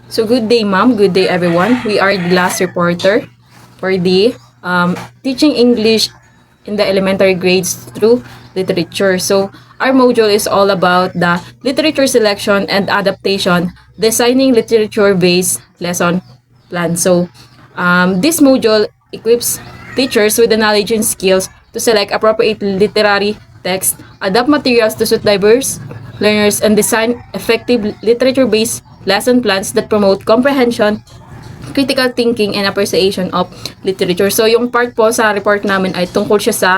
So good day, ma'am. Good day, everyone. We are the last reporter for the teaching English in the elementary grades through literature. So our module is all about the literature selection and adaptation, designing literature-based lesson plan. So this module equips teachers with the knowledge and skills to select appropriate literary text, adapt materials to suit diverse learners, and design effective literature-based lesson plans that promote comprehension, critical thinking, and appreciation of literature. So, yung part po sa report namin ay tungkol siya sa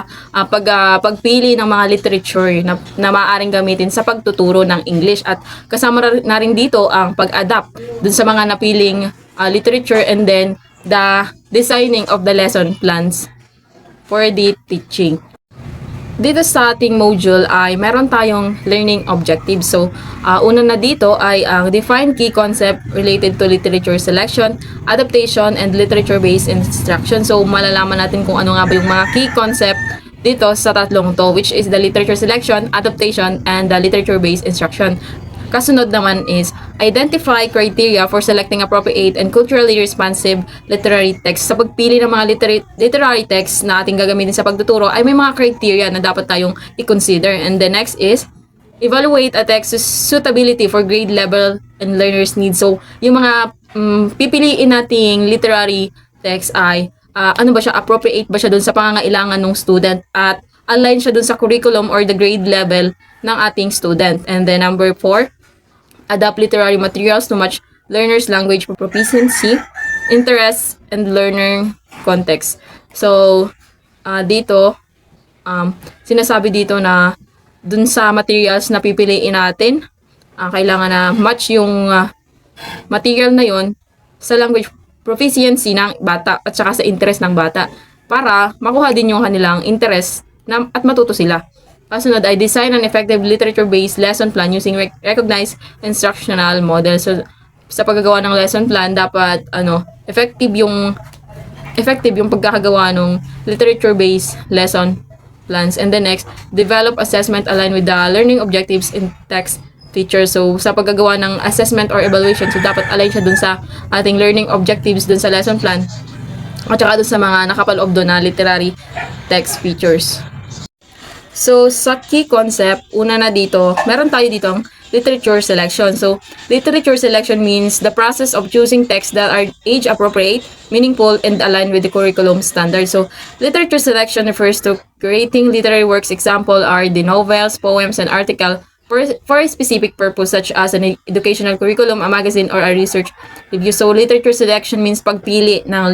pagpili ng mga literature na maaaring gamitin sa pagtuturo ng English. At kasama na rin dito ang pag-adapt dun sa mga napiling literature, and then the designing of the lesson plans for the teaching. Dito sa ating module ay meron tayong learning objectives. So, una na dito ay ang define key concept related to literature selection, adaptation, and literature-based instruction. So, malalaman natin kung ano nga ba yung mga key concept dito sa tatlong to, which is the literature selection, adaptation, and the literature-based instruction. Kasunod naman is identify criteria for selecting appropriate and culturally responsive literary text. Sa pagpili ng mga literary text na ating gagamitin sa pagtuturo ay may mga criteria na dapat tayong i-consider. And the next is evaluate a text's suitability for grade level and learners' needs. So, yung mga pipiliin nating literary text ay ano ba siya, appropriate ba siya dun sa pangangailangan ng student at align siya dun sa curriculum or the grade level ng ating student. And then number 4, adapt literary materials to match learners' language proficiency, interests, and learner context. So, dito, sinasabi dito na dun sa materials na pipiliin natin, kailangan na match yung material na yon sa language proficiency ng bata at saka sa interest ng bata para makuha din yung kanilang interest at matuto sila. Kasunod ay design an effective literature-based lesson plan using recognized instructional model. So, sa paggagawa ng lesson plan, dapat effective yung pagkakagawa ng literature-based lesson plans. And the next, develop assessment aligned with the learning objectives in text features. So, sa paggagawa ng assessment or evaluation, so dapat align siya dun sa ating learning objectives dun sa lesson plan at saka dun sa mga nakapaloob dun na literary text features. So, sa key concept, una na dito, meron tayo ditong literature selection. So, literature selection means the process of choosing texts that are age-appropriate, meaningful, and aligned with the curriculum standards. So, literature selection refers to creating literary works. Example are the novels, poems, and articles for a specific purpose such as an educational curriculum, a magazine, or a research review. So, literature selection means pagpili ng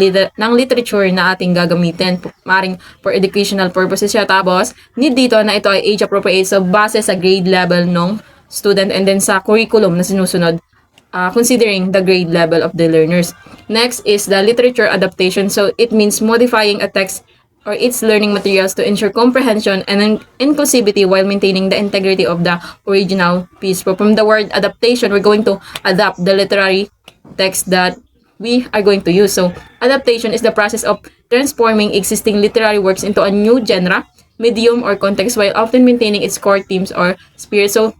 literature na ating gagamitin. Maring for educational purposes siya. Tapos, need dito na ito ay age-appropriate. So, base sa grade level ng student and then sa curriculum na sinusunod, considering the grade level of the learners. Next is the literature adaptation. So, it means modifying a text or its learning materials to ensure comprehension and inclusivity while maintaining the integrity of the original piece. So from the word adaptation, we're going to adapt the literary text that we are going to use. So, adaptation is the process of transforming existing literary works into a new genre, medium, or context while often maintaining its core themes or spirit. So,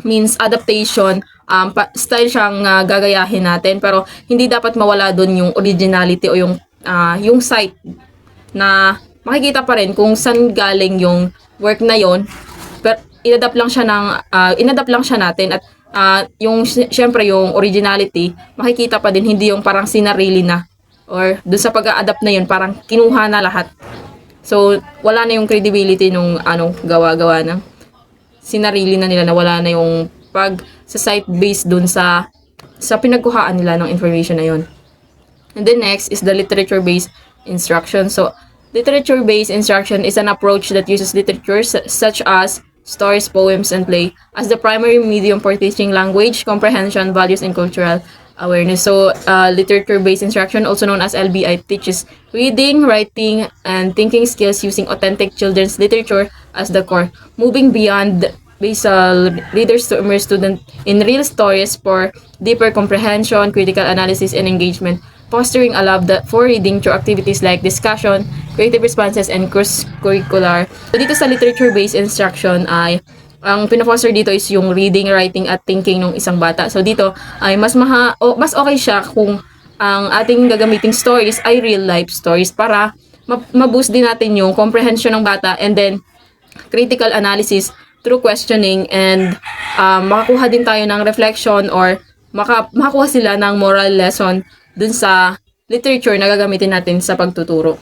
means adaptation, style siyang gagayahin natin, pero hindi dapat mawala dun yung originality o yung site na makikita pa rin kung saan galing yung work na yon, pero inadapt lang siya natin at yung syempre yung originality makikita pa din, hindi yung parang sinarili na or dun sa pag-a-adapt na yun parang kinuha na lahat. So wala na yung credibility nung gawa-gawa na sinarili na nila, na wala na yung pag sa site based dun sa pinagkuhaan nila ng information na yun. And then next is the literature-based instruction. So, literature-based instruction is an approach that uses literature such as stories, poems, and play as the primary medium for teaching language, comprehension, values, and cultural awareness. So, literature-based instruction, also known as LBI, teaches reading, writing, and thinking skills using authentic children's literature as the core, moving beyond basal readers to immerse students in real stories for deeper comprehension, critical analysis, and engagement, fostering a love for reading through activities like discussion, creative responses, and cross-curricular. So, dito sa literature-based instruction ay ang pina-foster dito is yung reading, writing, at thinking ng isang bata. So dito ay mas okay siya kung ang ating gagamiting stories ay real life stories para ma-boost din natin yung comprehension ng bata, and then critical analysis through questioning, and makakuha din tayo ng reflection, or makakuha sila ng moral lesson dun sa literature na gagamitin natin sa pagtuturo.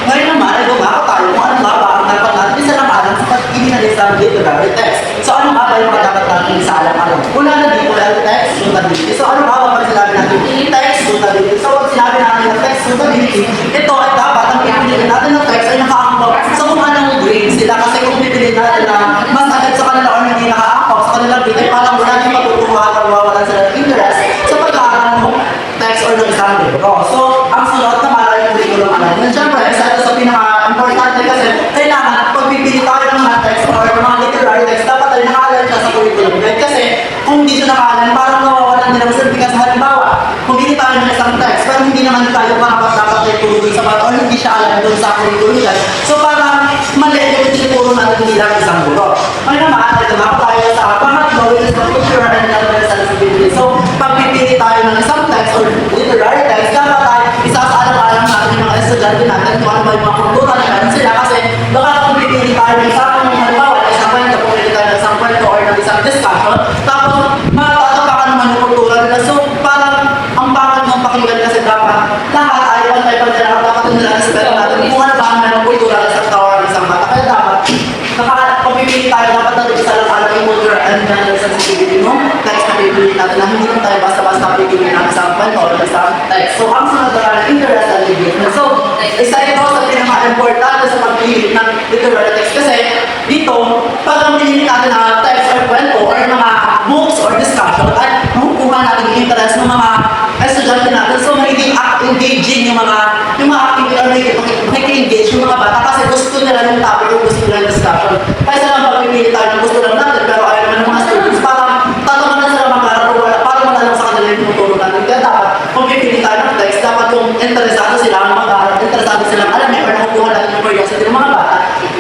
Ngayon naman, ay bumako tayo kung ano nga ba ang dapat natin sa alam sa pag-ibig sa literary text. So ano nga ba yung mga dapat natin sa alam-alam? Una na dito ay text suitability. So ano nga ba pag sinabi natin text suitability? So pag sinabi natin na text suitability, ito ay dapat ang pipiliin natin ng text ay nakaangkop sa kung anong grade sila. Kasi kung pipiliin natin na mas agad sa kanila o hindi nakaangkop sa kanilang grade, ay parang wala din matutuwa at mawawalan sila ng interest sa pag-aaral ng text or ng isang libro. So ang sunod naman ay curriculum alignment. Siyempre, isa ito sa pinaka-importante kasi kailangan pagpipili tayo ng mga text or mga literary text, dapat ay nakaalan siya sa curriculum guide. Kasi kung hindi siya nakaalan, parang nawawalan din ang sertifikas. Halimbawa, kung hindi tayo ng isang text, pero hindi naman tayo dapat ay turo dun sa bata or hindi siya alam dun sa curriculum guide. So parang mali yung tinuturo natin bilang isang guro. Ngayon naman, ito na tayo sa pangatlo, which is the picture and sensibility. So, pagpipili tayo ng isang text or literary text, dapat tayo isasaalang-alang natin yung mga estudyante natin kung ano ba yung mga kultura na meron sila. Kasi baka kung pipili tayo ng isang halimbawa, isang kwento, pumili tayo ng isang kwento or ng isang discussion, tapos matatapakan naman yung kultura nila. So, parang ang pangit ng pakinggan kasi dapat lahat ay pantay-pantay na dapat nila ang spell natin kung ano ba ang kultura ng isang tao or isang bata. Kaya dapat, pagpipili tayo, dapat natin isalang-alang yung culture and general sensitivity mo. Text na pipili natin na hindi lang tayo basta-basta pipili ng isang kwento or isang text. So, ang sunod na interest and engagement. So, isa ito sa pinaka-importante sa pagpili ng literary text kasi dito, pag ang pinili natin na text or kwento or mga books or discussion, ay makukuha natin yung interest ng mga estudyante natin. So, magiging engaging yung mga activity or magiging-engage yung mga bata kasi gusto nila yung topic o gusto nila yung discussion. Kaya sa lang pagpipili tayo ng gusto lang natin, pero ayaw naman ng mga students, parang tatanganan sila mag-aaral o para malalang sa kanila yung tuturo natin. Kaya dapat, kung pipili tayo ng text, dapat kung interesado sila ang mag-aaral, interesado sila alam niya, or nakukuha natin yung curiosity ng mga bata.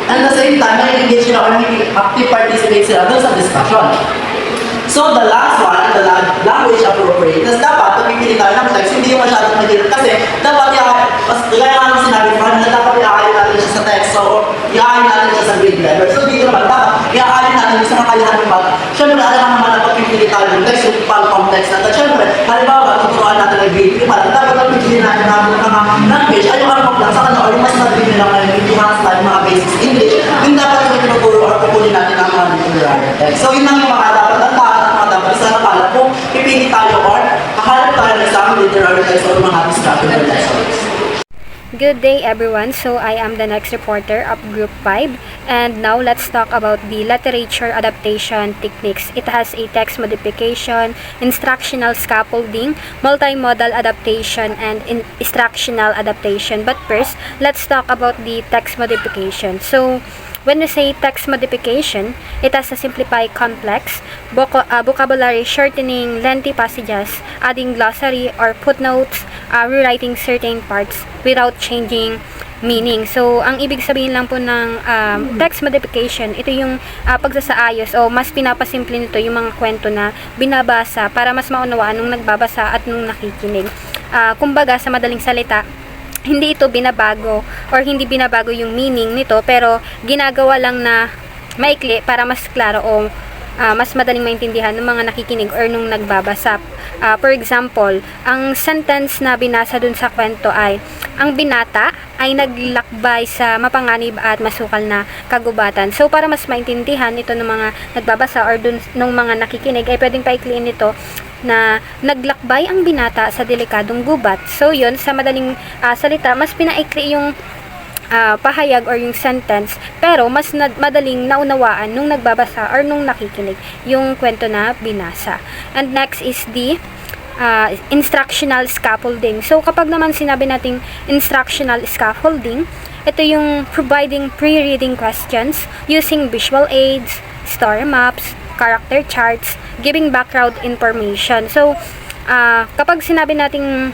And at the same time, nag-engage sila or active participate sila doon sa discussion. So, the last one, the language appropriateness, dapat pagpipili tayo ng text, hindi yung masyadong mahirap kasi dapat gaya nga nang sinabi ko, na dapat i-aalin natin siya sa text, so i-aalin natin siya sa grade level. So, dito naman, dapat i-aalin natin sa kakayahan ng bata. Siyempre, alam naman na pagpipili tayo ng text, yung pal-context natin. Siyempre, halimbawa, tuturuan natin ng grade 3, dapat pagpipili natin ng mga language, ay yung armog lang sa kanila, or yung mas nabili lang ngayon, yung mga basics English, yung dapat yung tinuturo or kukunin natin ang mga literary text. So, yun lang yung mga dapat ang isa na pala kung pipili tayo or mahalap tayo ng isang literary text or mga strategy lessons. Good day everyone, so I am the next reporter of Group 5 and now let's talk about the literature adaptation techniques. It has a text modification, instructional scaffolding, multimodal adaptation, and instructional adaptation. But first, let's talk about the text modification. So, when we say text modification, it has to simplify complex vocabulary, shortening lengthy passages, adding glossary or footnotes, rewriting certain parts without changing meaning. So, ang ibig sabihin lang po ng text modification, ito yung pagsasaayos o mas pinapasimple nito yung mga kwento na binabasa para mas maunawaan nung nagbabasa at nung nakikinig. Kumbaga, sa madaling salita, hindi ito binabago or hindi binabago yung meaning nito, pero ginagawa lang na maikli para mas klaro o mas madaling maintindihan ng mga nakikinig or nung nagbabasa. For example, ang sentence na binasa dun sa kwento ay, ang binata ay naglakbay sa mapanganib at masukal na kagubatan. So, para mas maintindihan ito ng mga nagbabasa or dun ng mga nakikinig, ay pwedeng paikliin ito na naglakbay ang binata sa delikadong gubat. So, yun, sa madaling salita, mas pinaikli yung pahayag or yung sentence, pero mas madaling naunawaan nung nagbabasa or nung nakikinig yung kwento na binasa. And next is the instructional scaffolding. So, kapag naman sinabi nating instructional scaffolding, ito yung providing pre-reading questions using visual aids, story maps, character charts, giving background information. So, kapag sinabi nating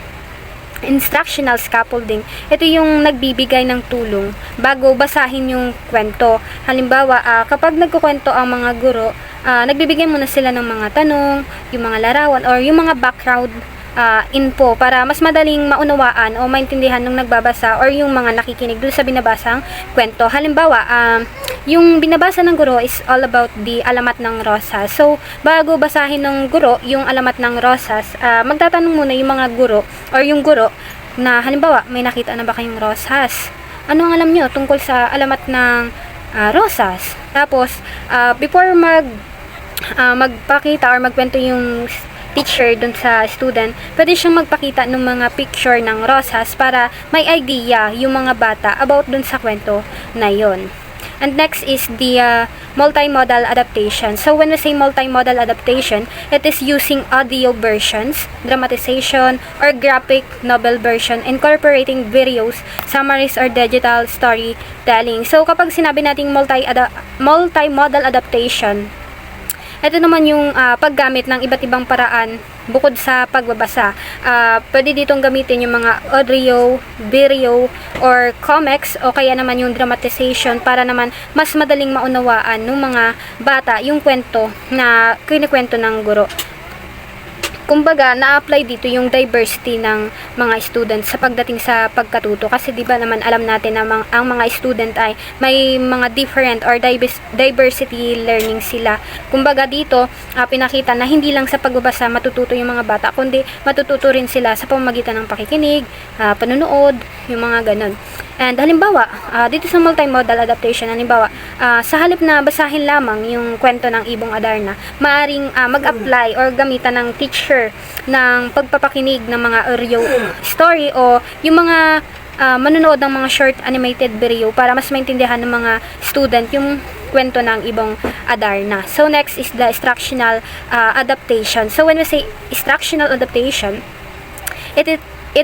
instructional scaffolding. Ito yung nagbibigay ng tulong bago basahin yung kwento. Halimbawa, kapag nagkukwento ang mga guro, nagbibigay muna sila ng mga tanong, yung mga larawan, or yung mga background info para mas madaling maunawaan o maintindihan ng nagbabasa or yung mga nakikinig dun sa binabasang kwento. Halimbawa, yung binabasa ng guro is all about the alamat ng rosas. So, bago basahin ng guro yung alamat ng rosas, magtatanong muna yung mga guro or yung guro na halimbawa, may nakita na ba kayong rosas? Ano ang alam nyo tungkol sa alamat ng rosas? Tapos, before magpakita or magkwento yung teacher dun sa student, pwede siyang magpakita ng mga picture ng rosas para may idea yung mga bata about dun sa kwento na yon. And next is the multimodal adaptation. So when we say multimodal adaptation, it is using audio versions, dramatization, or graphic novel version, incorporating videos, summaries, or digital storytelling. So kapag sinabi nating multimodal adaptation, ito naman yung paggamit ng iba't ibang paraan bukod sa pagbabasa. Pwede ditong gamitin yung mga audio, video, or comics, o kaya naman yung dramatization para naman mas madaling maunawaan ng mga bata yung kwento na kinikwento ng guro. Kumbaga, na-apply dito yung diversity ng mga students sa pagdating sa pagkatuto. Kasi di ba naman alam natin na ang mga student ay may mga different or diversity learning sila. Kumbaga dito, pinakita na hindi lang sa pagbabasa matututo yung mga bata, kundi matututo rin sila sa pamamagitan ng pakikinig, panonood, yung mga ganun. And halimbawa, dito sa multimodal adaptation, halimbawa, sa halip na basahin lamang yung kwento ng Ibong Adarna, maaring mag-apply or gamitan ng teacher ng pagpapakinig ng mga audio story o yung mga manonood ng mga short animated video para mas maintindihan ng mga student yung kwento ng Ibong Adarna. So next is the instructional adaptation. So when we say instructional adaptation, it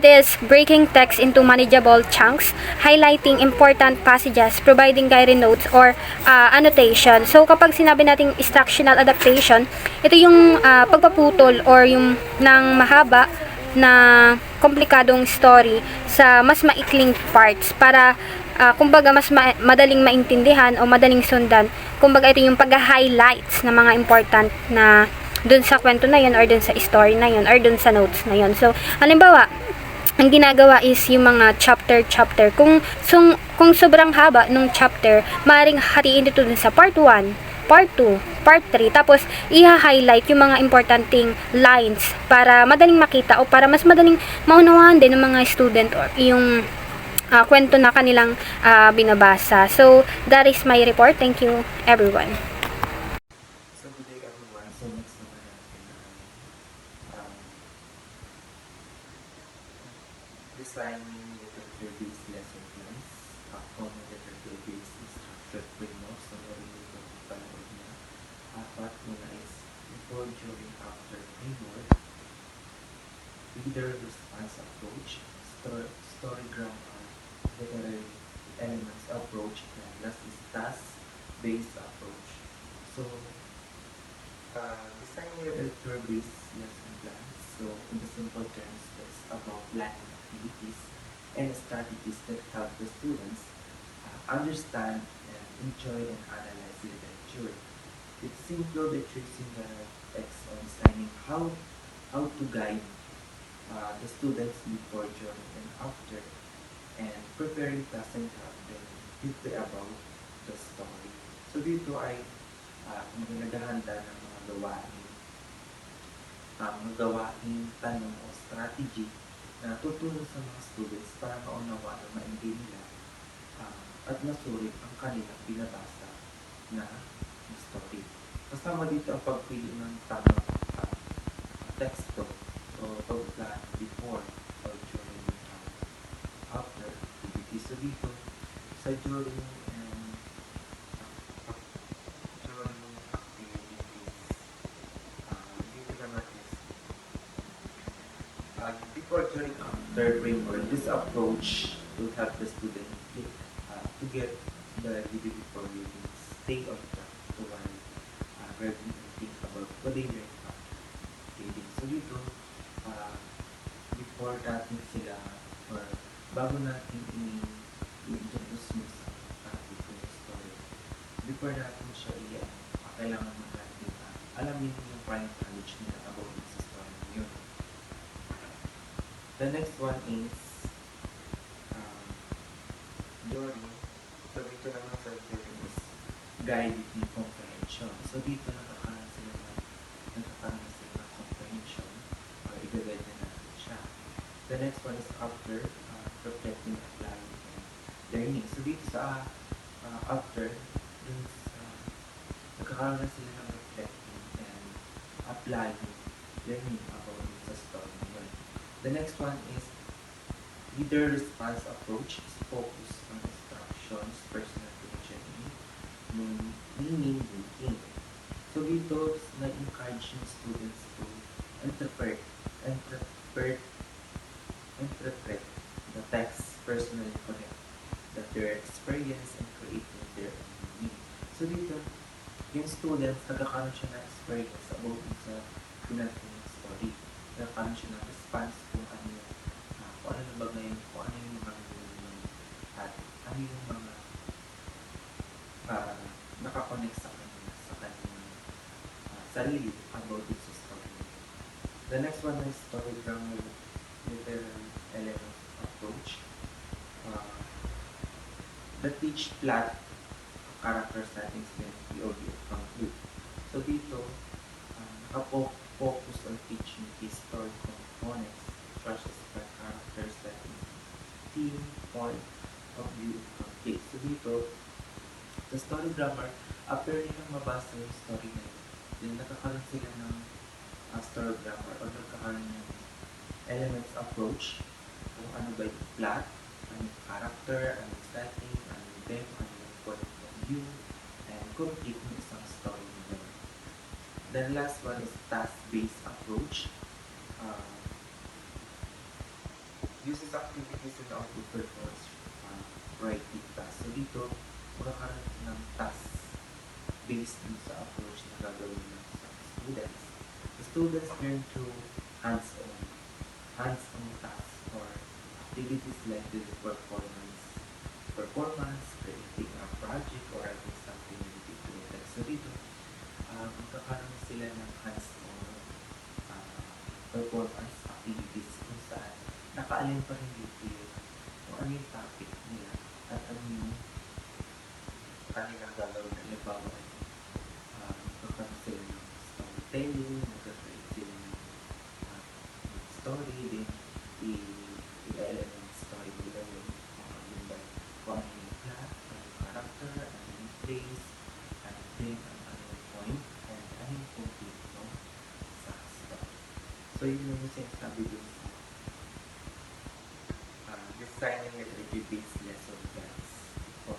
is breaking text into manageable chunks, highlighting important passages, providing guiding notes or annotation. So kapag sinabi nating instructional adaptation, ito yung pagpaputol or yung ng mahaba na komplikadong story sa mas maikling parts para kumbaga mas madaling maintindihan o madaling sundan. Kumbaga ito yung pag-highlights ng mga important na dun sa kwento na yun or dun sa story na yun or dun sa notes na yun. So halimbawa, ang ginagawa is yung mga chapter. Kung sobrang haba nung chapter, maaaring hatiin dito dun sa part 1, part 2, part 3, tapos i-highlight yung mga importanteng lines para madaling makita o para mas madaling maunawaan din ng mga student or yung kwento na kanilang binabasa. So, that is my report. Thank you, everyone. So good day everyone. So next naman natin designing literature-based lesson plans. Common literature-based instruction frameworks na narinig ko ng panood niya. Apat muna is before, during, after framework, reader response approach, storygram literary elements approach, and last is task-based approach. So, designing literature-based lesson plans. So, in the simple terms, it's about planning activities and strategies that help the students understand and enjoy and analyze literature. It's simple by tracing the text on designing how to guide the students before, during, and after, and preparing doesn't have them deeply about the story. So dito ay naghahanda ng mga gawain, tanong o strategy na tutulong sa mga students para maunawaan o maintindihan nila at masulit ang kanilang binabasa na story. Kasama dito ang pagpili ng tamang teksto o pagplan before or during after activities. So dito, sa during before, during, after framework, this approach will help the student to get the reading before reading, stay on track to while reading and think about what they learned after reading. So dito, before natin sila or bago natin i-introduce mo sa topic ng story, before natin siya kailangan mo natin alamin yung prior knowledge nila about sa story na yun. The next one is Jory. So dito naman sa Jory is guided comprehension. So dito nakakaroon sila ng comprehension or i-guide na natin siya. The next one is after reflecting, applying, and learning. So dito sa after, dun sa nagkakaroon na sila ng reflecting and applying, learning about sa story na yun. The next one is leader response approach is focused on instructions, personal teaching, meaning, making. So dito, na-encourage yung students to interpret the text personally connect that their experience and creating their own meaning. So dito, yung students, nagkakaroon siya na experience about sa pinatong story. Nagkakaroon siya na response kung ano yung kung ano na ba ngayon, kung ano yung mga at ano yung mga nakakonect sa kanyang sarili about this story. The next one is story grammar literary element approach. The teach plot character settings and POV conclude. So dito, focus on teaching the story components such as the character settings, theme, point of view, and conflict. So dito, the story grammar, after nilang mabasa yung story na yun, then nakakaroon sila ng story grammar or nakakaroon ng elements approach kung ano ba yung plot, ano yung character, ano yung setting, ano yung theme, ano yung point of view, and complete yung isang story nila. Then last one is task-based approach. Uses activities and output performance writing task. So dito, magkakaroon ng task based sa approach na gagawin ng students. The students learn through hands-on tasks or activities like the performance, creating a project, or writing something related to the text. So dito, magkakaroon sila ng hands-on performance activities kung saan nakaalin pa rin dito kung ano yung topic nila at ano yung kanilang gagawin na libawa. Magkakaroon sila ng storytelling, magkakaroon sila ng story, din i-element ng story nila yun. Kung ano yung plot, ano yung character, ano yung place, ano yung theme, ano yung point, and ano yung complete sa story. So yun yung sinasabi dun designing literature-based lesson plans for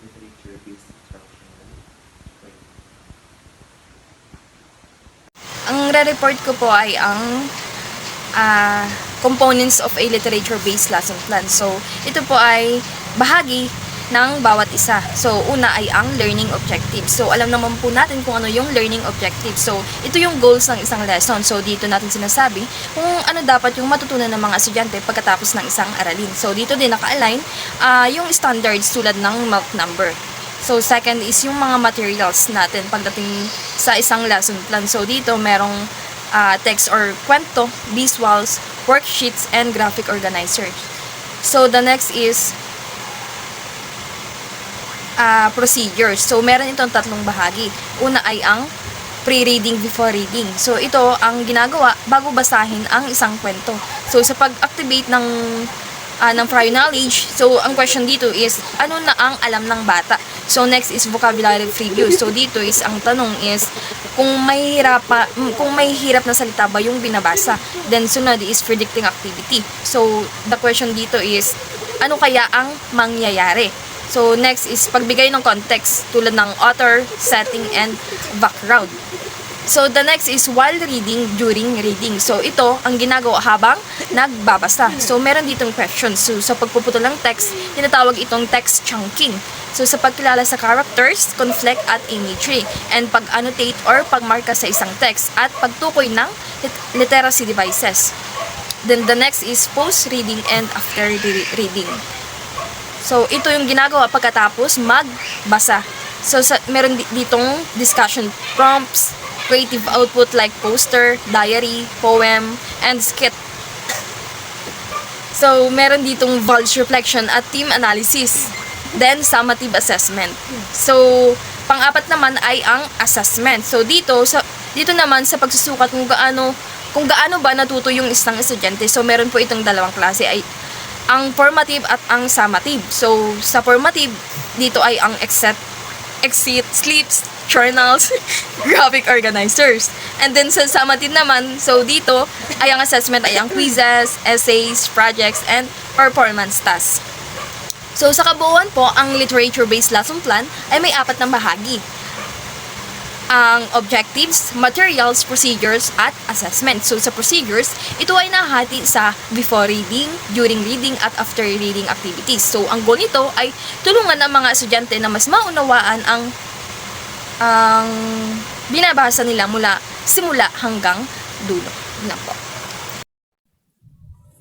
literature-based instructional training. Ang re-report ko po ay ang components of a literature-based lesson plan. So, ito po ay bahagi ng bawat isa. So, una ay ang learning objective. So, alam naman po natin kung ano yung learning objective. So, ito yung goals ng isang lesson. So, dito natin sinasabi kung ano dapat yung matutunan ng mga estudyante pagkatapos ng isang aralin. So, dito din naka-align yung standards tulad ng MELC number. So, second is yung mga materials natin pagdating sa isang lesson plan. So, dito merong text or kwento, visuals, worksheets, and graphic organizer. So, the next is procedures. So, meron itong tatlong bahagi. Una ay ang pre-reading before reading. So, ito ang ginagawa bago basahin ang isang kwento. So, sa pag-activate ng prior knowledge, so, ang question dito is, ano na ang alam ng bata? So, next is vocabulary preview. So, dito is, ang tanong is, kung may hirap na salita ba yung binabasa. Then, sunod is predicting activity. So, the question dito is, ano kaya ang mangyayari? So, next is pagbigay ng context tulad ng author, setting, and background. So, the next is while reading, during reading. So, ito ang ginagawa habang nagbabasa. So, meron ditong questions. So, sa pagpuputol ng text, tinatawag itong text chunking. So, sa pagkilala sa characters, conflict at imagery, and pag-annotate or pagmarka sa isang text, at pagtukoy ng literacy devices. Then the next is post-reading and after reading. So, ito yung ginagawa pagkatapos magbasa. So, meron ditong discussion prompts, creative output like poster, diary, poem, and skit. So, meron ditong Vulge reflection at team analysis. Then, summative assessment. So, pang-apat naman ay ang assessment. So, dito naman sa pagsusukat kung gaano ba natuto yung isang estudyante. So, meron po itong dalawang klase ay ang formative at ang summative. So, sa formative, dito ay ang exit, sleeps, journals, graphic organizers. And then sa summative naman, so dito ay ang assessment ay ang quizzes, essays, projects, and performance tasks. So sa kabuuan po, ang literature-based lesson plan ay may 4 na bahagi. Ang objectives, materials, procedures, at assessment. So sa procedures, ito ay nahati sa before reading, during reading, at after reading activities. So ang goal nito ay tulungan ng mga estudyante na mas maunawaan ang binabasa nila mula simula hanggang dulo. Yun lang po.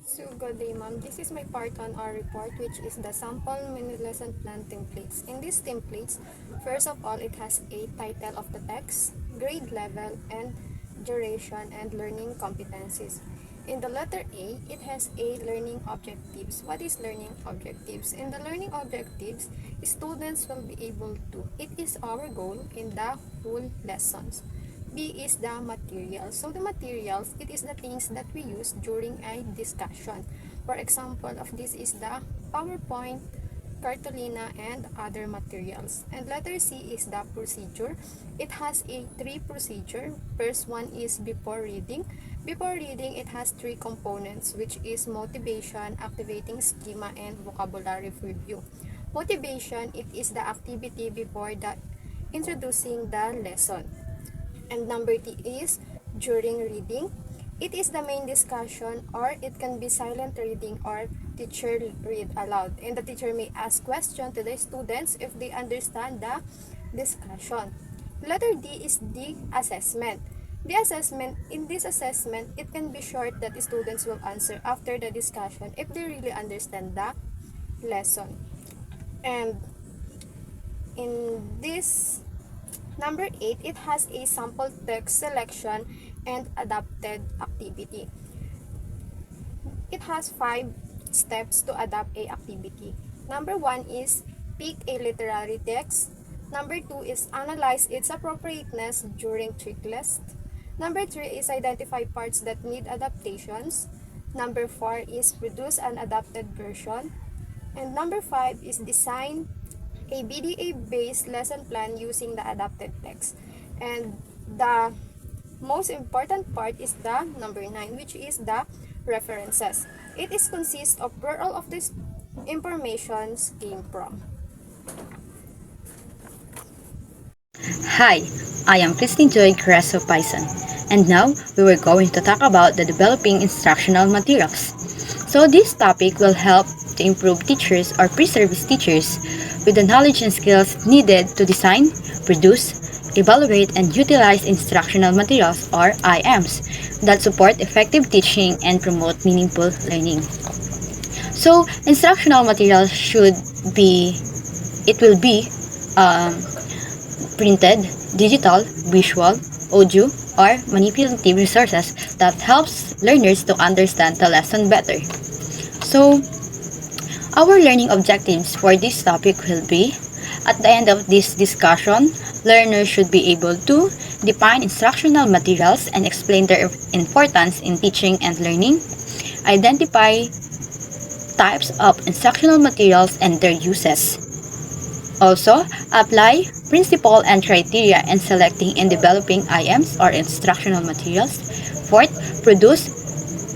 So, good day, ma'am. This is my part on our report, which is the sample mini lesson plan templates. In these templates, first of all, it has a title of the text, grade level, and duration, and learning competencies. In the letter A, it has a learning objectives. What is learning objectives? In the learning objectives, students will be able to. It is our goal in the whole lessons. B is the materials. So the materials, it is the things that we use during a discussion. For example, of this is the PowerPoint, cartolina, and other materials. And letter C is the procedure. It has a 3 procedure. First one is before reading. Before reading, it has 3 components, which is motivation, activating schema, and vocabulary review. Motivation, it is the activity before the introducing the lesson. And number T is during reading. It is the main discussion, or it can be silent reading or teacher read aloud. And the teacher may ask questions to the students if they understand the discussion. Letter D is the assessment. The assessment, in this assessment, it can be short that students will answer after the discussion if they really understand the lesson. And in this number 8, it has a sample text selection and adapted activity. It has 5 steps to adapt a activity. Number 1 is pick a literary text. Number 2 is analyze its appropriateness during checklist. Number 3 is identify parts that need adaptations. Number 4 is produce an adapted version. And number 5 is design a BDA-based lesson plan using the adapted text. And the most important part is the number 9, which is the references. It is consists of where all of this information came from. Hi, I am Christine Joy Creso Paisan, and now we were going to talk about the developing instructional materials. So this topic will help to improve teachers or pre-service teachers with the knowledge and skills needed to design, produce, evaluate, and utilize instructional materials or IMs that support effective teaching and promote meaningful learning. So instructional materials will be printed, digital, visual, audio, or manipulative resources that helps learners to understand the lesson better. So, our learning objectives for this topic will be, at the end of this discussion, learners should be able to define instructional materials and explain their importance in teaching and learning, identify types of instructional materials and their uses. Also, apply principle and criteria in selecting and developing IMs or instructional materials. Fourth, produce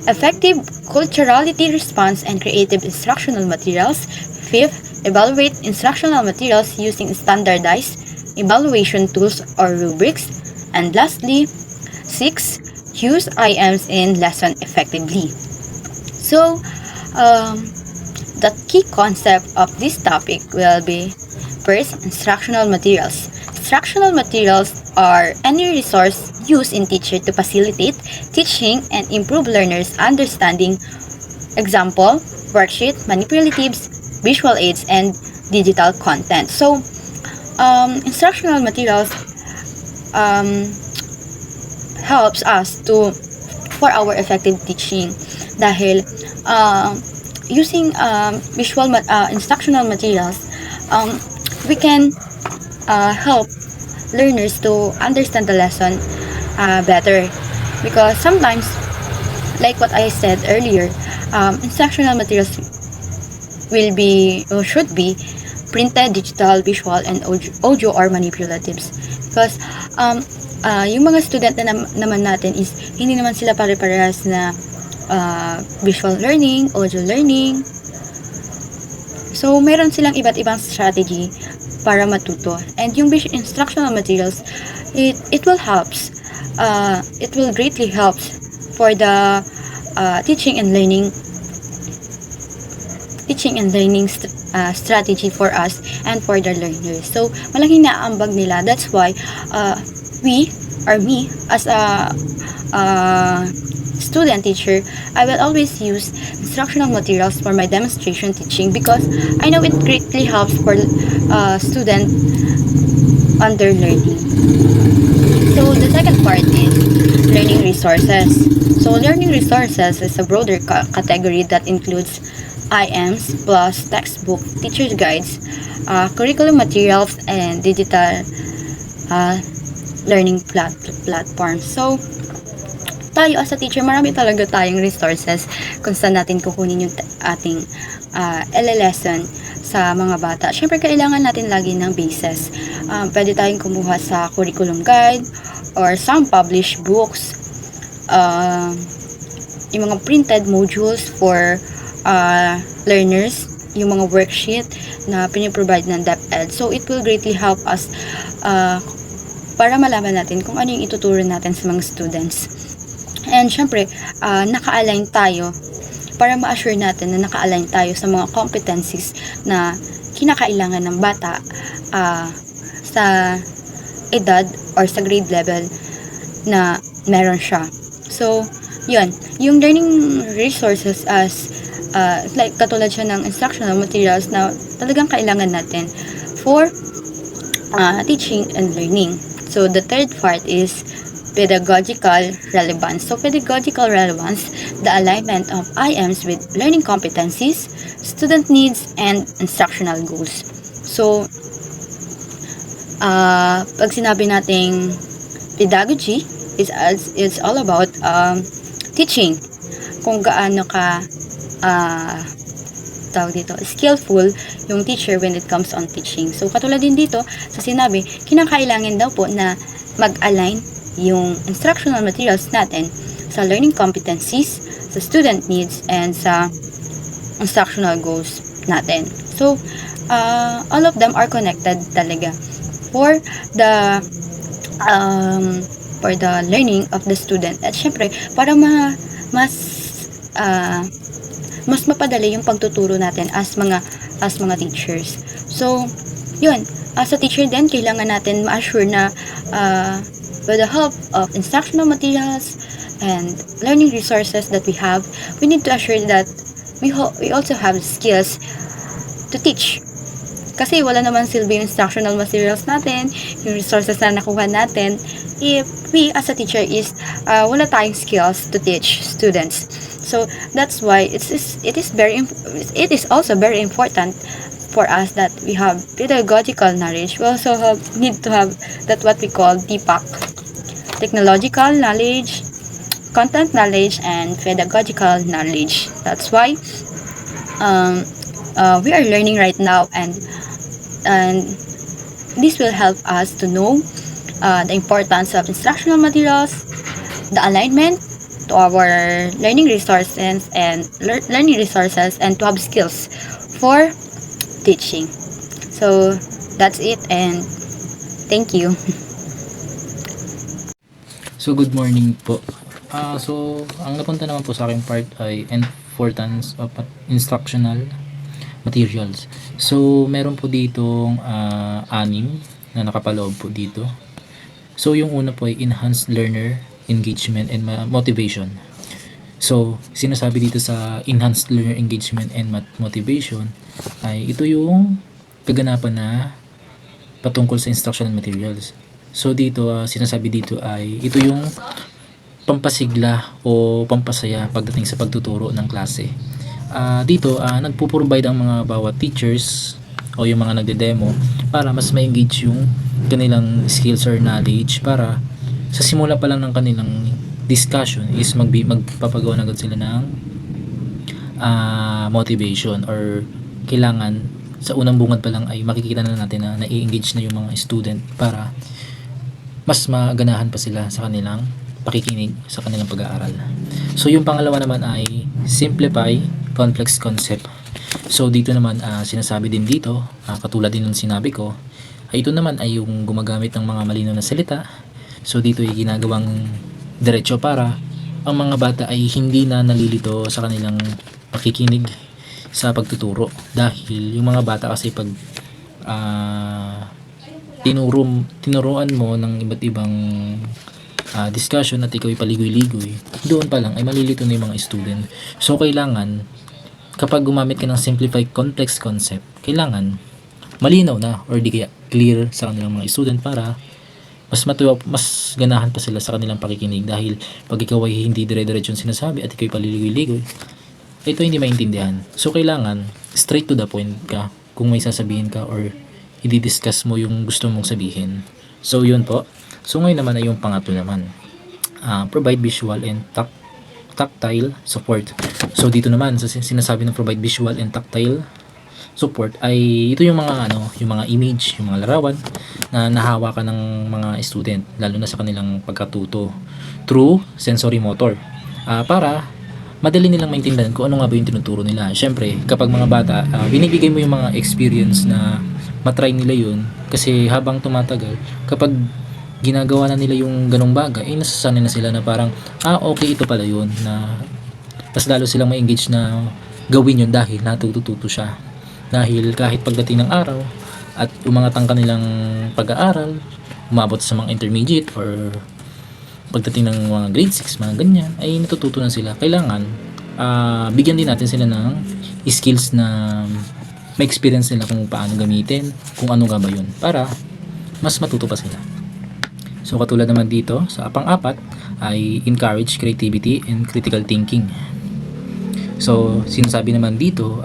effective culturality response and creative instructional materials. Fifth, evaluate instructional materials using standardized evaluation tools or rubrics. And lastly, 6, use IMs in lesson effectively. So, the key concept of this topic will be first, instructional materials. Instructional materials or any resource used in teacher to facilitate teaching and improve learners' understanding. Example, worksheet, manipulatives, visual aids, and digital content. So, instructional materials helps us to for our effective teaching dahil using instructional materials, we can help learners to understand the lesson better, because sometimes, like what I said earlier, instructional materials will be or should be printed, digital, visual, and audio or manipulatives, because yung mga student na naman natin is hindi naman sila pare-parehas na visual learning, audio learning. So, meron silang iba't ibang strategy para matuto. And yung instructional materials, it will helps. It will greatly helps for the teaching and learning strategy for us and for the learners. So, malaking naaambag nila. That's why me as a student teacher, I will always use instructional materials for my demonstration teaching, because I know it greatly helps for student on their learning. So the second part is learning resources. So learning resources is a broader category that includes IMs plus textbook, teacher's guides, curriculum materials, and digital learning platforms. So, tayo as a teacher, marami talaga tayong resources kung saan natin kukunin yung ating lesson sa mga bata. Siyempre, kailangan natin lagi ng basis. Pwede tayong kumuha sa curriculum guide or some published books, yung mga printed modules for learners, yung mga worksheet na piniprovide ng DepEd. So, it will greatly help us para malaman natin kung ano yung ituturo natin sa mga students. And syempre, naka-align tayo para ma-assure natin na naka-align tayo sa mga competencies na kinakailangan ng bata sa edad or sa grade level na meron siya. So, yun. Yung learning resources as like katulad siya ng instructional materials na talagang kailangan natin for teaching and learning. So, the third part is pedagogical relevance. So, pedagogical relevance, the alignment of IMs with learning competencies, student needs, and instructional goals. So, pag sinabi nating pedagogy, it's all about teaching. Kung gaano ka tawag dito, skillful yung teacher when it comes on teaching. So, katulad din dito sa sinabi, kinakailangan daw po na mag-align yung instructional materials natin sa learning competencies, sa student needs, and sa instructional goals natin. So, all of them are connected talaga for the learning of the student. At syempre, para mas mapadali yung pagtuturo natin as mga teachers. So, yun, as a teacher din, kailangan natin ma-assure na with the help of instructional materials and learning resources that we have, we need to assure that we also have skills to teach. Kasi wala naman silbi yung instructional materials natin, yung resources na nakuha natin, if we as a teacher is wala tayong skills to teach students. So that's why it is also very important for us that we have pedagogical knowledge. We also need to have that what we call TPAC, technological knowledge, content knowledge, and pedagogical knowledge. That's why we are learning right now, and this will help us to know the importance of instructional materials, the alignment to our learning resources and to have skills for teaching. So that's it, and thank you. So, good morning po. So, ang napunta naman po sa aking part ay importance of instructional materials. So, meron po ditong 6 na nakapaloob po dito. So yung una po ay enhanced learner engagement and motivation. So sinasabi dito sa enhanced learner engagement and motivation ay ito yung kaganapan na patungkol sa instructional materials. So dito sinasabi dito ay ito yung pampasigla o pampasaya pagdating sa pagtuturo ng klase. Dito nagpo-provide ang mga bawat teachers o yung mga nagde-demo para mas ma-engage yung kanilang skills or knowledge para sa simula pa lang ng kanilang discussion is magpapagawa na agad sila ng motivation or kailangan sa unang bungad pa lang ay makikita na natin na nai-engage na yung mga student para mas maganahan pa sila sa kanilang pakikinig sa kanilang pag-aaral. So yung pangalawa naman ay simplify complex concept. So dito naman sinasabi din dito, katulad din ng sinabi ko, ay ito naman ay yung gumagamit ng mga malinaw na salita. So dito ay ginagawang diretso para ang mga bata ay hindi na nalilito sa kanilang pakikinig sa pagtuturo. Dahil yung mga bata kasi pag tinuruan mo ng iba't ibang discussion at ikaw ay paligoy-ligoy, doon pa lang ay malilito na yung mga student. So kailangan kapag gumamit ka ng simplified complex concept, kailangan malinaw na or di kaya clear sa kanilang mga student para mas ganahan pa sila sa kanilang pakikinig. Dahil pag ikaw ay hindi dire-diretso yung sinasabi at ikaw ay paliligoy-ligoy, ito hindi maintindihan. So kailangan straight to the point ka kung may sasabihin ka or i-discuss mo yung gusto mong sabihin. So yun po. So ngayon naman ay yung pangatlo naman, provide visual and tactile support. So dito naman sa sinasabi ng provide visual and tactile support ay ito yung mga yung mga image, yung mga larawan na nahawakan ng mga student lalo na sa kanilang pagkatuto through sensory motor, para madali nilang maintindihan kung ano nga ba yung tinuturo nila. Syempre kapag mga bata, binibigay mo yung mga experience na matry nila yun, kasi habang tumatagal kapag ginagawa na nila yung ganong bagay, ay nasasanay na sila na parang okay, ito pala yun, na mas lalo silang ma-engage na gawin yun dahil natututo siya. Dahil kahit pagdating ng araw at umangat ang kanilang pag-aaral, umabot sa mga intermediate or pagdating ng mga grade 6, mga ganyan, ay natututo na sila. Kailangan bigyan din natin sila ng skills na may experience nila kung paano gamitin, kung ano nga ba yun, para mas matuto pa sila. So katulad naman dito sa pang-apat ay encourage creativity and critical thinking. So sinasabi naman dito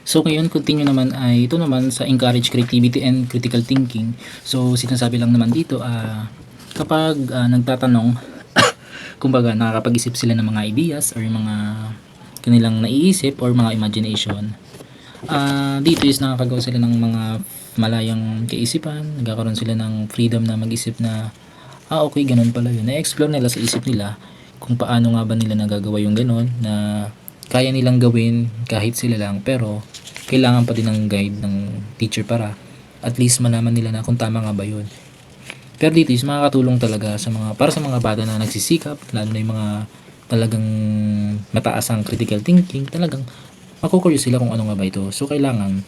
so ngayon continue naman ay ito naman sa encourage creativity and critical thinking. So sinasabi lang naman dito kapag nagtatanong kumbaga nakakapag-isip sila ng mga ideas or mga kanilang naiisip or mga imagination, dito is nakakagawa sila ng mga malayang kaisipan, nagkakaroon sila ng freedom na mag-isip na okay, ganun pala yun. Na-explore nila sa isip nila kung paano nga ba nila nagagawa yung ganun, na kaya nilang gawin kahit sila lang, pero kailangan pa din ng guide ng teacher para at least malaman nila na kung tama nga ba yun. Pero dito is makakatulong talaga para sa mga bata na nagsisikap, lalo na yung mga talagang mataas ang critical thinking, talagang makukuryo sila kung ano nga ba ito. So kailangan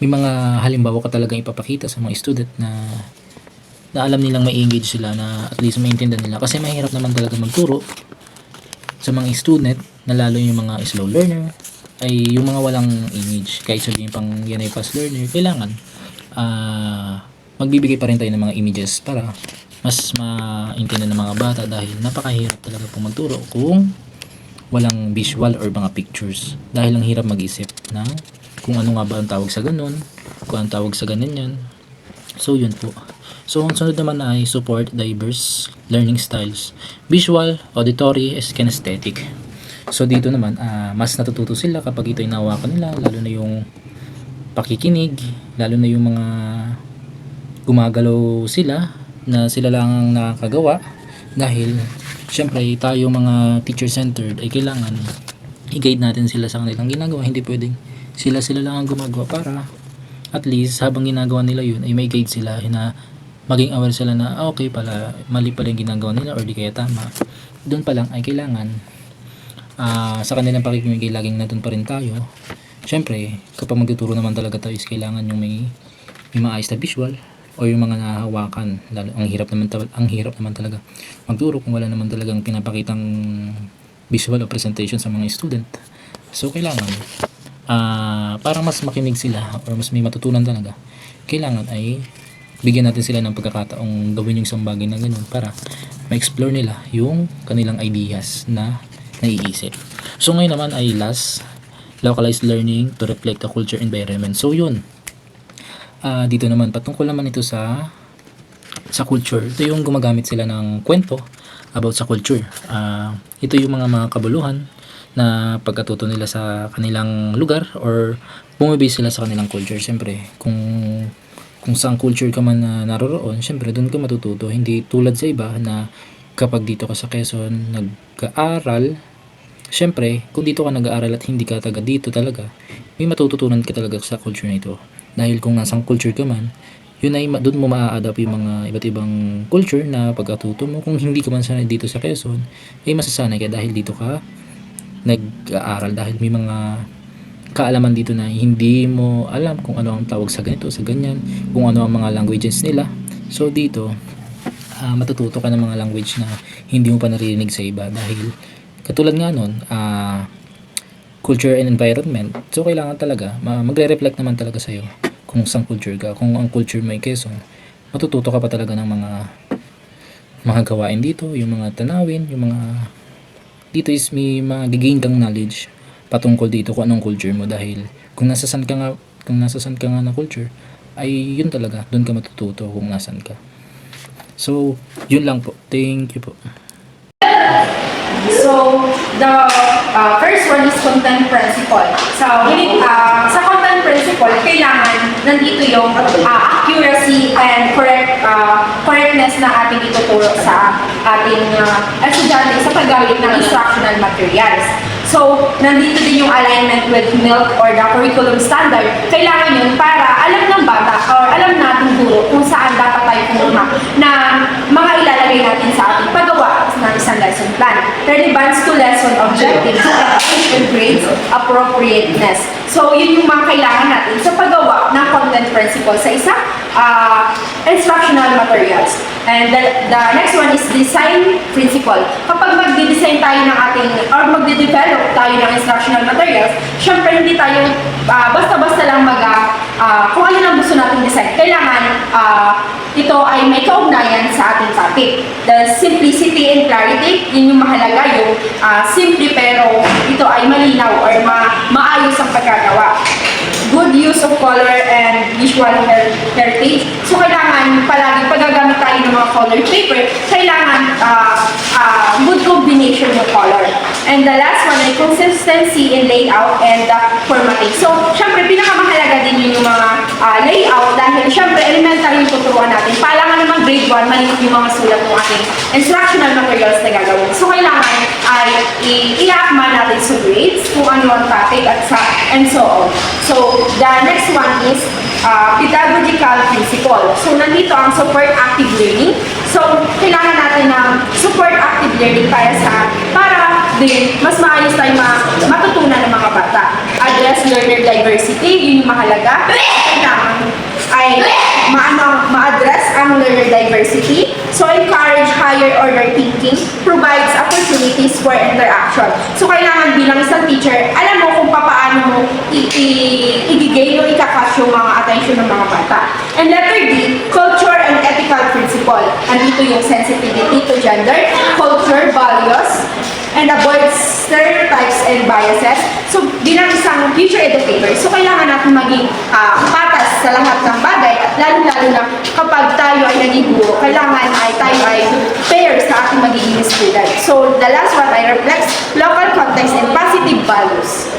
may mga halimbawa ka talagang ipapakita sa mga student na alam nilang may engage sila, na at least maintindihan nila, kasi mahirap naman talaga magturo sa mga student na lalo yung mga slow learner, ay yung mga walang image. Kahit sabihin pang yan ay fast learner, kailangan magbibigay pa rin tayo ng mga images para mas maintindihan ng mga bata, dahil napakahirap talaga pong magturo kung walang visual or mga pictures, dahil ang hirap mag-isip na kung ano nga ba ang tawag sa ganun, kung ang tawag sa ganun yan. So yun po. So ang sunod naman ay support diverse learning styles, visual, auditory, and kinesthetic. So dito naman mas natututo sila kapag ito ay nahawakan nila, lalo na yung pakikinig, lalo na yung mga gumagalaw sila na sila lang ang nakakagawa. Dahil syempre tayo mga teacher-centered ay kailangan i-guide natin sila sa kanilang ginagawa. Hindi pwedeng sila lang ang gumagawa, para at least habang ginagawa nila yun ay may guide sila, na maging aware sila na okay pala, mali pala yung ginagawa nila or di kaya tama. Doon pa lang ay kailangan sa kanilang pakikinig ay laging nandun pa rin tayo syempre, kapag magtuturo naman talaga tayo is kailangan yung may maayos na visual o yung mga nahahawakan. Lalo, ang hirap naman talaga magturo kung wala naman talagang pinapakitang visual o presentation sa mga student. So, kailangan, para mas makinig sila or mas may matutunan talaga, kailangan ay bigyan natin sila ng pagkakataong gawin yung isang bagay na ganun para ma-explore nila yung kanilang ideas na naiisip. So, ngayon naman ay last, localized learning to reflect the culture environment. So, yun. Dito naman, patungkol naman ito sa culture. Ito yung gumagamit sila ng kwento about sa culture. Ito yung mga kabuluhan na pagkatuto nila sa kanilang lugar or bumibase sila sa kanilang culture. Siyempre, kung saan culture ka man na naroroon, siyempre doon ka matututo. Hindi tulad sa iba na kapag dito ka sa Quezon nag-aaral, siyempre, kung dito ka nag-aaral at hindi ka taga dito talaga, may matututunan ka talaga sa culture na ito. Dahil kung nasang culture ka man, yun ay doon mo maa-adapt yung mga iba't ibang culture na pagkatuto mo. Kung hindi ka man sanay dito sa Quezon, ay masasanay ka dahil dito ka nag-aaral. Dahil may mga kaalaman dito na hindi mo alam kung ano ang tawag sa ganito, sa ganyan, kung ano ang mga languages nila. So dito, matututo ka ng mga language na hindi mo pa naririnig sa iba dahil katulad nga nun, culture and environment. So kailangan talaga, magre-reflect naman talaga sa'yo kung saan culture ka. Kung ang culture mo ay Quezon, matututo ka pa talaga ng mga gawain dito, yung mga tanawin, yung mga dito is may magigain kang knowledge patungkol dito kung anong culture mo dahil kung nasasan ka nga na culture ay yun talaga, doon ka matututo kung nasan ka. So, yun lang po. Thank you po. So, the first one is content principle. So, sa content principle, kailangan nandito yung accuracy and correctness na ating ituturo sa ating estudyante sa paggamit ng instructional materials. So, nandito din yung alignment with MILC or the curriculum standard. Kailangan yun para alam ng bata or alam natin guro kung saan dapat tayo kumuha na mga ilalagay natin sa ating paggawa ng isang lesson plan. Relevance to lesson objectives and grades appropriateness. So, yun yung mga kailangan natin sa paggawa ng content principle sa isang instructional materials. And the next one is design principle. Kapag magde-design tayo ng ating, or magde-develop tayo ng instructional materials, syempre hindi tayo basta-basta lang kung ano lang gusto nating design. Kailangan ito ay may kaugnayan sa ating topic. The simplicity and clarity, yun yung mahalaga, yung simple pero ito ay malinaw or maayos ang pagkagawa. Good use of color and visual heritage. So, kailangan palagi paggagamit tayo ng mga colored paper, kailangan good combination ng color. And the last one ay consistency in layout and formatting. So, syempre, pinakamahalaga din yun yung mga layout dahil syempre, elementary yung tuturuan natin. Pala nga naman grade 1, maliit yung mga sulat ng ating instructional materials na gagawin. So, kailangan ay i-akma natin sa grades kung ano ang topic and so on. So, the next one is pedagogical principle. So, nandito ang support active learning. So, kailangan natin ng support active learning para din mas maayos tayo matutunan ng mga bata. Address learner diversity, yun yung mahalaga. Kailangan ay ma-address ang learner diversity. So, encourage higher order thinking, provides opportunities for interaction. So, kailangan bilang isang teacher, alam mo kung paano mo i-gain o ika-catch yung mga attention ng mga bata. And letter D, culture and ethical principle. Andito yung sensitivity to gender, culture, values, and avoid stereotypes and biases. So, bilang isang future educator, so kailangan natin maging patas sa lahat ng bagay at lalo-lalo na kapag tayo ay naging guro, kailangan tayo ay fair sa ating magiging student. So, the last one ay reflects local context and positive values.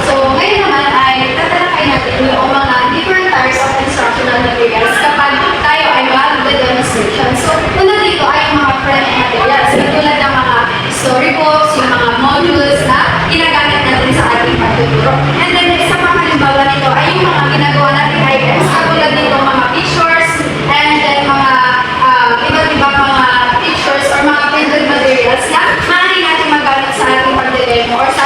So, ngayon naman ay tatalakay natin yung mga different types of instructional materials kapag tayo ay mag-demonstration. So, una dito ay yung mga front materials, katulad ng mga storybooks, yung mga modules na ginagamit natin sa ating pagtuturo. And then, sa mga halimbawa nito ay yung mga ginagawa natin items, katulad dito mga pictures, and then mga iba't ibang mga pictures or mga printed materials na maaari natin magamit sa ating pagdedemo or sa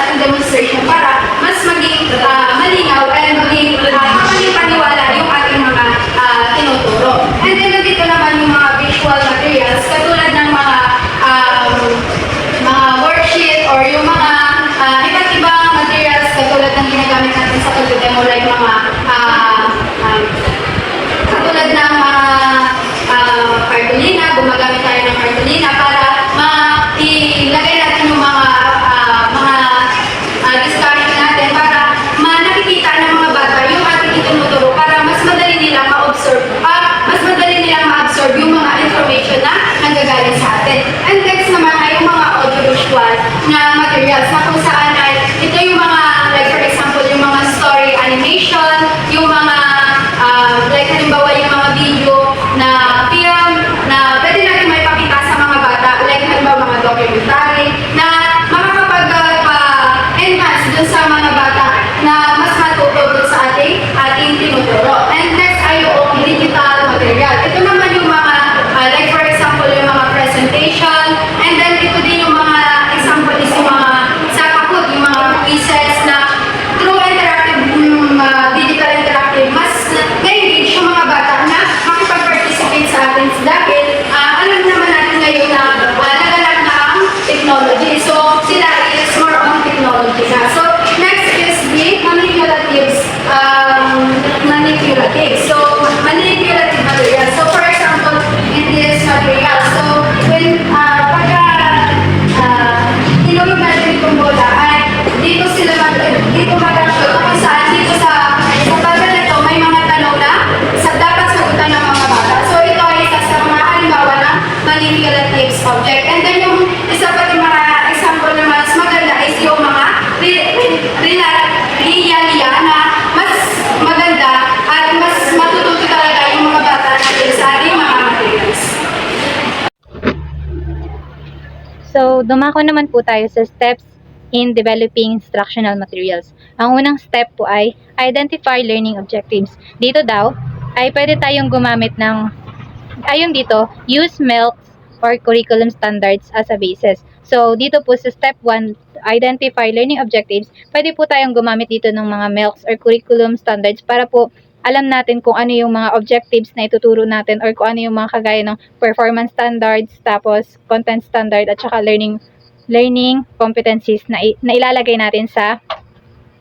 natin dahil alam naman natin ngayon na naganap na ang technology. So, sila is more on technology na. So, next is the manipulative. So, manipulative material. So, for example, in this material, so, when pagka tinulog natin itong bola, ay dito mag-action kung saan dito sa bagay na ito, may mga tanong na dapat sagutan ng mga bata. So, ito ay isa sa mga halimbawa ng manipulative subject. And then, yung isa pa yung mga example na mas maganda is yung mga realia na mas maganda at mas matututo talaga yung mga bata natin sa ating mga materials. So, dumako naman po tayo sa steps in developing instructional materials. Ang unang step po ay identify learning objectives. Dito daw ay pwede tayong gumamit ng, ayun dito, use MELCs or curriculum standards as a basis. So, dito po sa step 1, identify learning objectives, pwede po tayong gumamit dito ng mga MELCs or curriculum standards para po alam natin kung ano yung mga objectives na ituturo natin or kung ano yung mga kagaya ng performance standards, tapos content standard, at saka learning competencies na ilalagay natin sa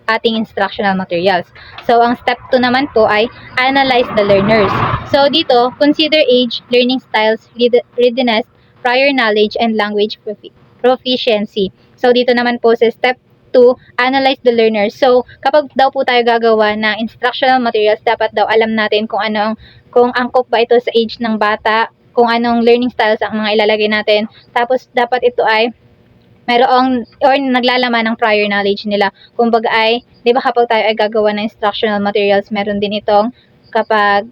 ating instructional materials. So, ang step 2 naman po ay analyze the learners. So, dito, consider age, learning styles, readiness, prior knowledge, and language proficiency. So, dito naman po sa step 2, analyze the learners. So, kapag daw po tayo gagawa ng instructional materials, dapat daw alam natin kung angkop ba ito sa age ng bata, kung anong learning styles ang mga ilalagay natin. Tapos, dapat ito ay mayroong or naglalaman ng prior knowledge nila. Kumbaga ay, di ba kapag tayo ay gagawa ng instructional materials, meron din itong kapag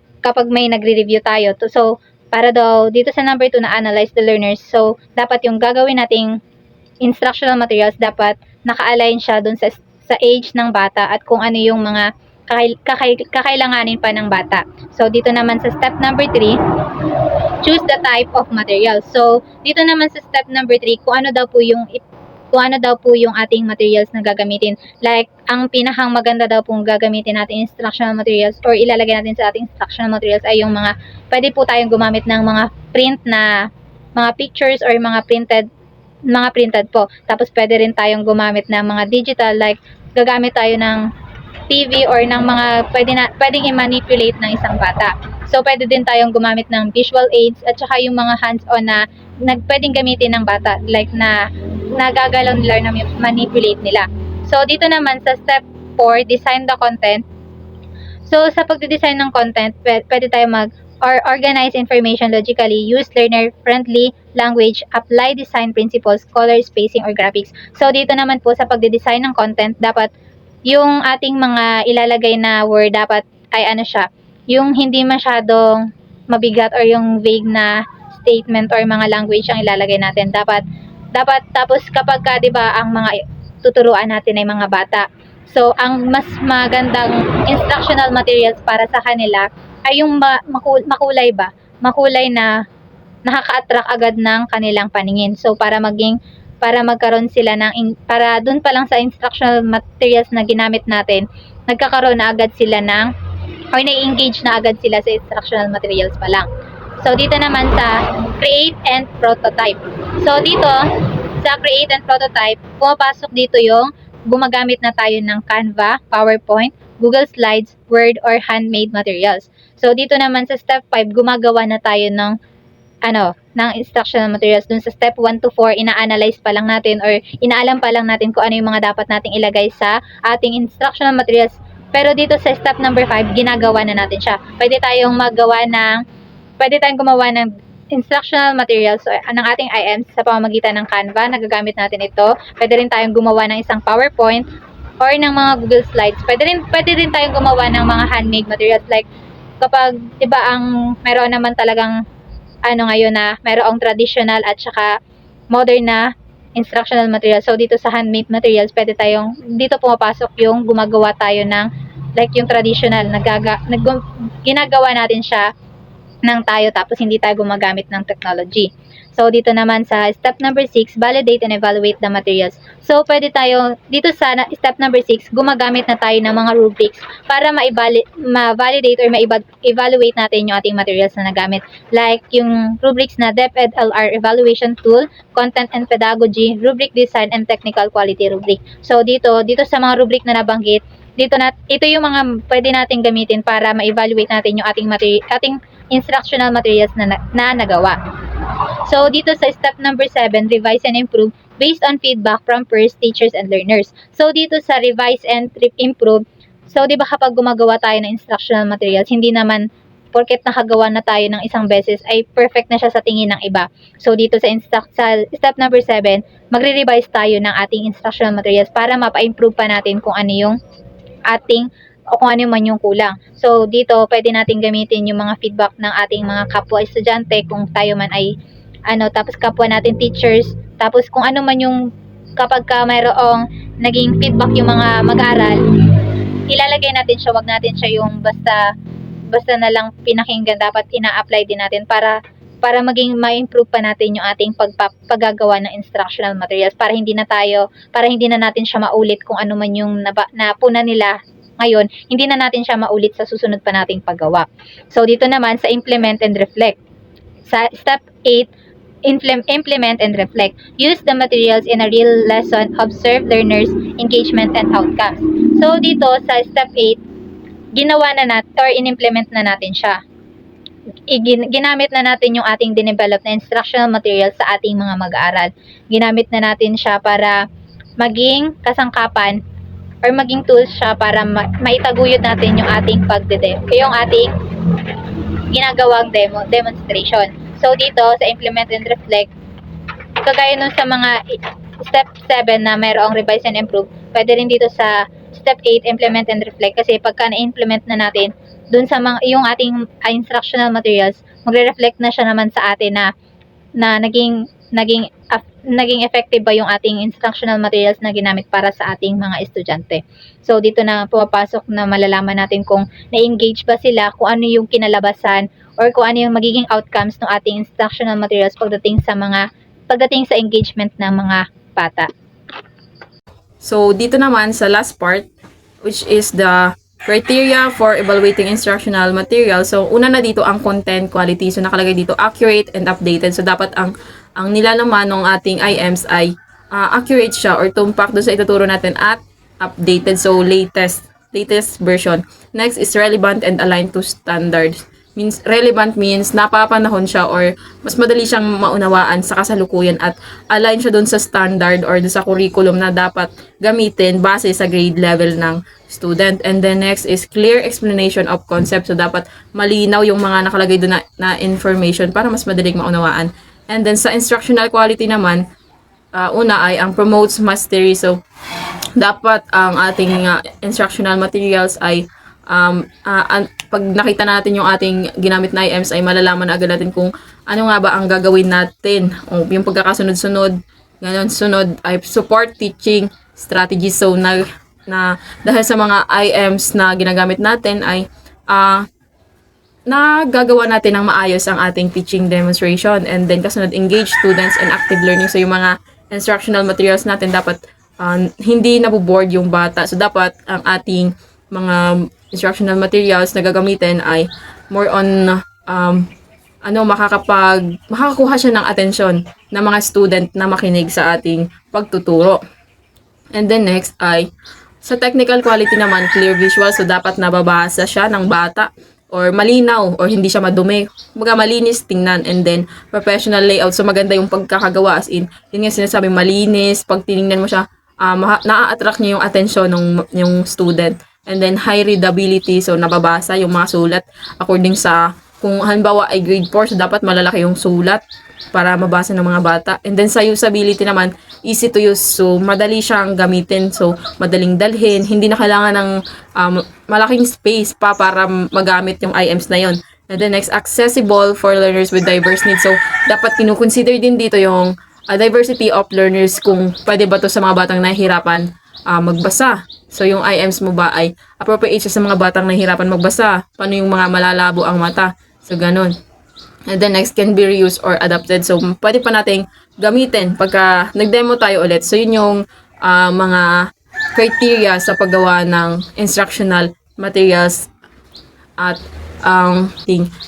may nagre-review tayo. So, para daw dito sa number 2 na analyze the learners, so dapat yung gagawin nating instructional materials, dapat naka-align siya dun sa age ng bata at kung ano yung mga kakailanganin pa ng bata. So, dito naman sa step number 3, choose the type of material. So, dito naman sa step number 3, kung ano daw po yung ating materials na gagamitin. Like, ang pinakang maganda daw pong gagamitin natin instructional materials or ilalagay natin sa ating instructional materials ay yung mga, pwede po tayong gumamit ng mga print na, mga pictures or mga printed po. Tapos, pwede rin tayong gumamit ng mga digital, like, gagamit tayo ng TV or ng mga pwedeng i-manipulate ng isang bata. So, pwede din tayong gumamit ng visual aids at saka yung mga hands-on na pwedeng gamitin ng bata, like na nagagalaw nila na manipulate nila. So, dito naman sa step 4, design the content. So, sa pagde-design ng content, pwede tayo organize information logically, use learner-friendly language, apply design principles, color spacing, or graphics. So, dito naman po sa pagde-design ng content, dapat yung ating mga ilalagay na word dapat ay yung hindi masyadong mabigat or yung vague na statement or mga language ang ilalagay natin. Dapat tapos kapag 'di ba ang mga tuturuan natin ay mga bata. So, ang mas magandang instructional materials para sa kanila ay yung makulay na nakaka-attract agad ng kanilang paningin. So, para magkaroon sila para dun pa lang sa instructional materials na ginamit natin, nagkakaroon na agad sila or na-engage na agad sila sa instructional materials pa lang. So, dito naman sa create and prototype. So, dito sa create and prototype, pumapasok dito yung gumagamit na tayo ng Canva, PowerPoint, Google Slides, Word, or handmade materials. So, dito naman sa step 5, gumagawa na tayo ng instructional materials. Dun sa step 1 to 4, ina-analyze pa lang natin or inaalam pa lang natin kung ano yung mga dapat nating ilagay sa ating instructional materials. Pero dito sa step number 5, ginagawa na natin siya. Pwede tayong gumawa ng instructional materials or ng ating IMs sa pamamagitan ng Canva. Nagagamit natin ito. Pwede rin tayong gumawa ng isang PowerPoint or ng mga Google Slides. Pwede rin tayong gumawa ng mga handmade materials, like kapag 'di ba meron naman talagang ngayon na mayroong traditional at saka modern na instructional materials. So, dito sa handmade materials, dito pumapasok yung gumagawa tayo ng, like yung traditional, ginagawa natin siya tayo tapos hindi tayo gumagamit ng technology. So, dito naman sa step number 6, validate and evaluate the materials. So, pwede tayo, dito sa step number 6, gumagamit na tayo ng mga rubrics para ma-validate or ma-evaluate natin yung ating materials na nagamit. Like, yung rubrics na DepEd LR Evaluation Tool, Content and Pedagogy, Rubric Design, and Technical Quality Rubric. So, dito sa mga rubric na nabanggit, ito yung mga pwede natin gamitin para ma-evaluate natin yung ating instructional materials na nagawa. So, dito sa step number 7, revise and improve based on feedback from peers, teachers, and learners. So, dito sa revise and improve, so, di ba kapag gumagawa tayo ng instructional materials, hindi naman porket nakagawa na tayo ng isang beses ay perfect na siya sa tingin ng iba. So, dito sa step number 7, magre-revise tayo ng ating instructional materials para mapa-improve pa natin kung ano yung kung ano man yung kulang. So, dito, pwede natin gamitin yung mga feedback ng ating mga kapwa estudyante kung tayo man ay, tapos kapwa natin teachers, tapos kung ano man yung, kapag mayroong naging feedback yung mga mag-aaral, ilalagay natin siya, wag natin siya yung basta na lang pinakinggan, dapat ina-apply din natin para maging ma-improve pa natin yung ating paggagawa ng instructional materials para hindi na natin siya maulit kung ano man yung napuna nila ngayon, hindi na natin siya maulit sa susunod pa nating paggawa. So, dito naman sa implement and reflect. Sa step 8, implement and reflect. Use the materials in a real lesson, observe learners, engagement, and outcomes. So, dito sa step 8, ginawa na natin or in-implement na natin siya. Ginamit na natin yung ating dinevelop na instructional materials sa ating mga mag-aaral. Ginamit na natin siya para maging kasangkapan or maging tools siya para maitaguyod natin yung ating yung ating ginagawang demonstration. So, dito sa implement and reflect, kagaya nun sa mga step 7 na mayroong revise and improve, pwede rin dito sa step 8, implement and reflect, kasi pagka na-implement na natin dun sa yung ating instructional materials, magre-reflect na siya naman sa atin na naging effective ba yung ating instructional materials na ginamit para sa ating mga estudyante. So, dito na pumapasok na malalaman natin kung na-engage ba sila, kung ano yung kinalabasan, or kung ano yung magiging outcomes ng ating instructional materials pagdating sa engagement ng mga bata. So, dito naman sa last part, which is the criteria for evaluating instructional material. So, una na dito ang content quality. So, nakalagay dito accurate and updated. So, dapat ang nilalaman ng ating IMs ay accurate siya or tumpak doon sa ituturo natin at updated. So, latest version. Next is relevant and aligned to standards. Relevant means napapanahon siya or mas madali siyang maunawaan sa kasalukuyan at align siya doon sa standard or doon sa curriculum na dapat gamitin base sa grade level ng student. And then next is clear explanation of concept. So, dapat malinaw yung mga nakalagay doon na information para mas madaling maunawaan. And then sa instructional quality naman, una ay ang promotes mastery. So, dapat ang ating instructional materials ay pag nakita natin yung ating ginamit na IMs ay malalaman na agad natin kung ano nga ba ang gagawin natin. O, yung pagkakasunod-sunod, ganun, sunod ay support teaching strategies. So, dahil sa mga IMs na ginagamit natin ay nagagawa natin ng maayos ang ating teaching demonstration. And then, kasunod, engage students and active learning. So, yung mga instructional materials natin dapat hindi nabuboard yung bata. So, dapat ang ating mga instructional materials na gagamitin ay more on makakakuha siya ng atensyon ng mga student na makinig sa ating pagtuturo. And then next ay sa technical quality naman, clear visual. So, dapat nababasa siya ng bata or malinaw or hindi siya madumi. Mga malinis tingnan. And then professional layout. So, maganda yung pagkakagawa, as in, yun nga sinasabi, malinis. Pag tinignan mo siya, na-attract niya yung atensyon ng yung student. And then high readability, so nababasa yung mga sulat according sa, kung halimbawa ay grade 4, so dapat malalaki yung sulat para mabasa ng mga bata. And then sa usability naman, easy to use, so madali siyang gamitin, so madaling dalhin, hindi na kailangan ng malaking space pa para magamit yung IMs na yon. And then next, accessible for learners with diverse needs. So dapat kinukonsider din dito yung diversity of learners, kung pwede ba to sa mga batang nahihirapan magbasa. So, yung IMs mo ba ay appropriate siya sa mga batang nahihirapan magbasa? Paano yung mga malalabo ang mata? So, ganun. And then next can be reused or adapted. So, pwede pa nating gamitin pagka nag-demo tayo ulit. So, yun yung mga criteria sa paggawa ng instructional materials at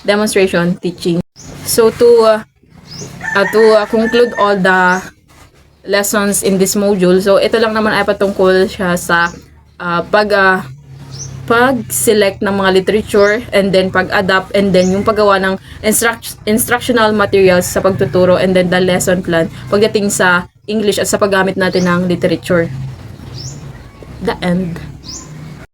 demonstration teaching. So, to conclude all the lessons in this module, so ito lang naman ay patungkol siya sa pag-select ng mga literature and then pag-adapt and then yung paggawa ng instructional materials sa pagtuturo and then the lesson plan pagdating sa English at sa paggamit natin ng literature. The end.